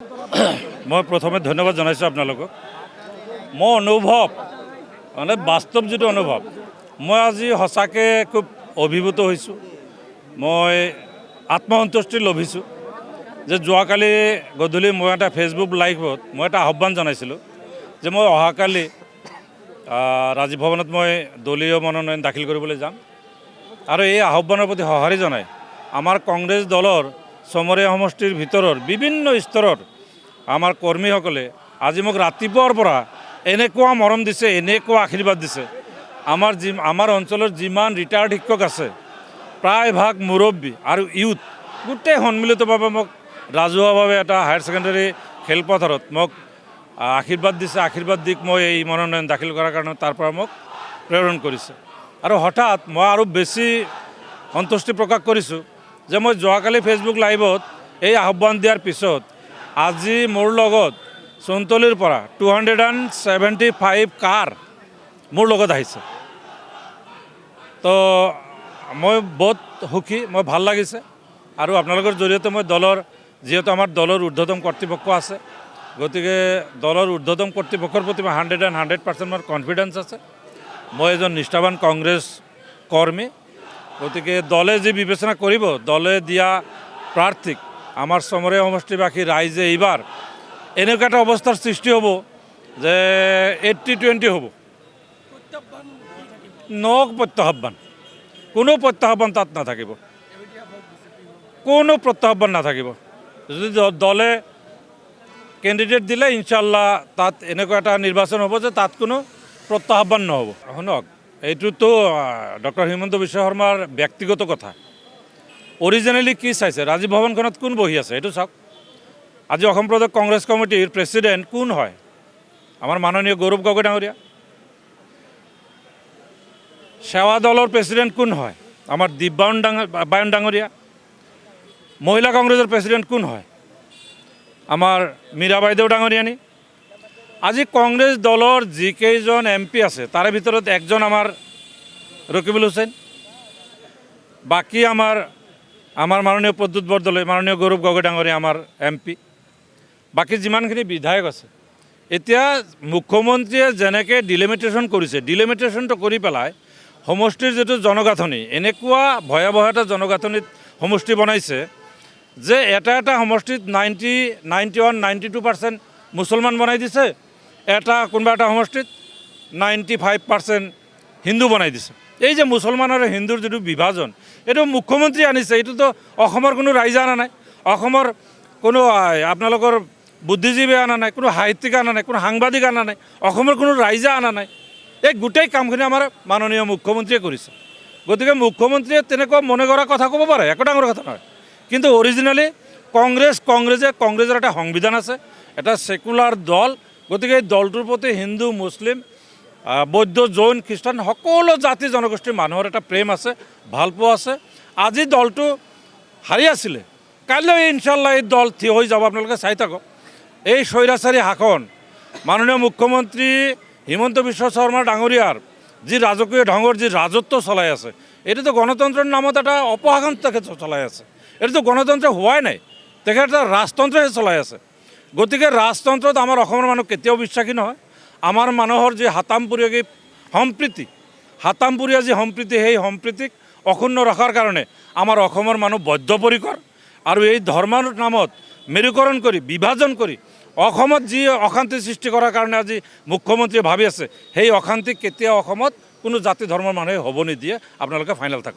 মই প্ৰথমে ধন্যবাদ জনাইছোঁ আপোনালোকক। মোৰ অনুভৱ মানে বাস্তৱ যিটো অনুভৱ, মই আজি সঁচাকৈ খুব অভিভূত হৈছোঁ। মই আত্মসন্তুষ্টি লভিছোঁ যে যোৱাকালি গধূলি মই এটা ফেচবুক লাইভত মই এটা আহ্বান জনাইছিলোঁ যে মই অহাকালি ৰাজীৱ ভৱনত মই দলীয় মনোনয়ন দাখিল কৰিবলৈ যাম। আৰু এই আহ্বানৰ প্ৰতি সঁহাৰি জনাই আমাৰ কংগ্ৰেছ দলৰ চমৰীয়া সমষ্টিৰ ভিতৰৰ বিভিন্ন স্তৰৰ আমাৰ কৰ্মীসকলে আজি মোক ৰাতিপুৱাৰ পৰা এনেকুৱা মৰম দিছে, এনেকুৱা আশীৰ্বাদ দিছে। আমাৰ অঞ্চলৰ যিমান ৰিটায়াৰ্ড শিক্ষক আছে, প্ৰায়ভাগ মুৰব্বী আৰু ইউথ গোটেই সন্মিলিতভাৱে মোক ৰাজহুৱাভাৱে এটা হায়াৰ ছেকেণ্ডেৰী খেলপথাৰত মোক আশীৰ্বাদ দিছে। আশীৰ্বাদ দিক মই এই মনোনয়ন দাখিল কৰাৰ কাৰণে তাৰ পৰা মোক প্ৰেৰণ কৰিছে। আৰু হঠাৎ মই আৰু বেছি সন্তুষ্টি প্ৰকাশ কৰিছোঁ যে মই যোৱাকালি ফেচবুক লাইভত এই আহ্বান দিয়াৰ পিছত আজি মোৰ লগত চুনতলিৰ পৰা 275 কাৰ মোৰ লগত আহিছে। তো মই বহুত সুখী, মই ভাল লাগিছে। আৰু আপোনালোকৰ জৰিয়তে মই যিহেতু আমাৰ দলৰ ঊৰ্ধ্বতম কৰ্তৃপক্ষ আছে, গতিকে দলৰ ঊৰ্ধ্বতম কৰ্তৃপক্ষৰ প্ৰতি মই 100% মোৰ কনফিডেঞ্চ আছে। মই এজন নিষ্ঠাৱান কংগ্ৰেছ কৰ্মী, গতিকে দলে যি বিবেচনা কৰিব, দলে দিয়া প্ৰাৰ্থীক আমাৰ চমৰীয়া সমষ্টিবাসী ৰাইজে এইবাৰ এনেকুৱা এটা অৱস্থাৰ সৃষ্টি হ'ব যে 80-20 হ'ব। প্ৰত্যাহ্বান কোনো প্ৰত্যাহ্বান তাত নাথাকিব, কোনো প্ৰত্যাহ্বান নাথাকিব। যদি দলে কেণ্ডিডেট দিলে ইনশাল্লাহ তাত এনেকুৱা এটা নিৰ্বাচন হ'ব যে তাত কোনো প্ৰত্যাহ্বান নহ'ব। শুনক, এইটোতো ডক্টৰ হিমন্ত বিশ্ব শৰ্মাৰ ব্যক্তিগত কথা। অৰিজিনেলি কি চাইছে, ৰাজীৱ ভৱনখনত কোন বহি আছে এইটো চাওক। আজি অসম প্ৰদেশ কংগ্ৰেছ কমিটিৰ প্ৰেছিডেণ্ট কোন হয়? আমাৰ মাননীয় গৌৰৱ গগৈ ডাঙৰীয়া। সেৱা দলৰ প্ৰেছিডেণ্ট কোন হয়? আমাৰ দিব্যায়ন ডাঙৰীয়া। মহিলা কংগ্ৰেছৰ প্ৰেছিডেণ্ট কোন হয়? আমাৰ মীৰা বাইদেউ ডাঙৰীয়ানী। আজি কংগ্ৰেছ দলৰ যিকেইজন MP আছে তাৰে ভিতৰত একজন আমাৰ ৰকিবুল হুছেইন, বাকী আমাৰ মাননীয় প্ৰদ্যুৎ বৰদলৈ, মাননীয় গৌৰৱ গগৈ ডাঙৰীয়া আমাৰ MP, বাকী যিমানখিনি বিধায়ক আছে। এতিয়া মুখ্যমন্ত্ৰীয়ে যেনেকৈ ডিলিমিটেশ্যন কৰিছে, ডিলিমিটেশ্যনটো কৰি পেলাই সমষ্টিৰ যিটো জনগাঁথনি, এনেকুৱা ভয়াৱহ এটা জনগাঁথনিত সমষ্টি বনাইছে যে এটা সমষ্টিত 91-92% মুছলমান বনাই দিছে, কোনোবা এটা সমষ্টিত 95% হিন্দু বনাই দিছে। এই যে মুছলমান আৰু হিন্দুৰ যিটো বিভাজন, এইটো মুখ্যমন্ত্ৰী আনিছে, এইটোতো অসমৰ কোনো ৰাইজে অনা নাই, অসমৰ কোনো আপোনালোকৰ বুদ্ধিজীৱী অনা নাই, কোনো সাহিত্যিক অনা নাই, কোনো সাংবাদিক অনা নাই, অসমৰ কোনো ৰাইজে অনা নাই। এই গোটেই কামখিনি আমাৰ মাননীয় মুখ্যমন্ত্ৰীয়ে কৰিছে। গতিকে মুখ্যমন্ত্ৰীয়ে তেনেকুৱা মনে কৰা কথা ক'ব পাৰে, একো ডাঙৰ কথা নহয়। কিন্তু অৰিজিনেলি কংগ্ৰেছৰ এটা সংবিধান আছে, এটা ছেকুলাৰ দল। গতিকে এই দলটোৰ প্ৰতি হিন্দু, মুছলিম, বৌদ্ধ, জৈন, খ্ৰীষ্টান সকলো জাতি জনগোষ্ঠীৰ মানুহৰ এটা প্ৰেম আছে, ভালপোৱা আছে। আজি দলটো হাৰি আছিলে, কাইলৈ ইনশাল্লাহ এই দল থিয় হৈ যাব। আপোনালোকে চাই থাকক এই স্বৈৰাচাৰী শাসন, মাননীয় মুখ্যমন্ত্ৰী হিমন্ত বিশ্ব শৰ্মা ডাঙৰীয়াৰ যি ৰাজকীয় ঢঙৰ যি ৰাজত্ব চলাই আছে, এইটোতো গণতন্ত্ৰৰ নামত এটা অপশাসন তেখেত চলাই আছে। এইটোতো গণতন্ত্ৰ হোৱাই নাই, তেখেত এটা ৰাজতন্ত্ৰহে চলাই আছে। গতিকে ৰাজতন্ত্ৰত আমাৰ অসমৰ মানুহ কেতিয়াও বিশ্বাসী নহয়। আমাৰ মানুহৰ যি হাতামপুৰীয়া যি সম্প্ৰীতি, সেই সম্প্ৰীতিক অক্ষুণ্ণ ৰখাৰ কাৰণে আমাৰ অসমৰ মানুহ বদ্ধপৰিকৰ। আৰু এই ধৰ্মৰ নামত মেৰুকৰণ কৰি, বিভাজন কৰি অসমত যি অশান্তি সৃষ্টি কৰাৰ কাৰণে আজি মুখ্যমন্ত্ৰীয়ে ভাবি আছে, সেই অশান্তি কেতিয়াও অসমত কোনো জাতি ধৰ্মৰ মানুহে হ'ব নিদিয়ে। আপোনালোকে ফাইনেল থাকক।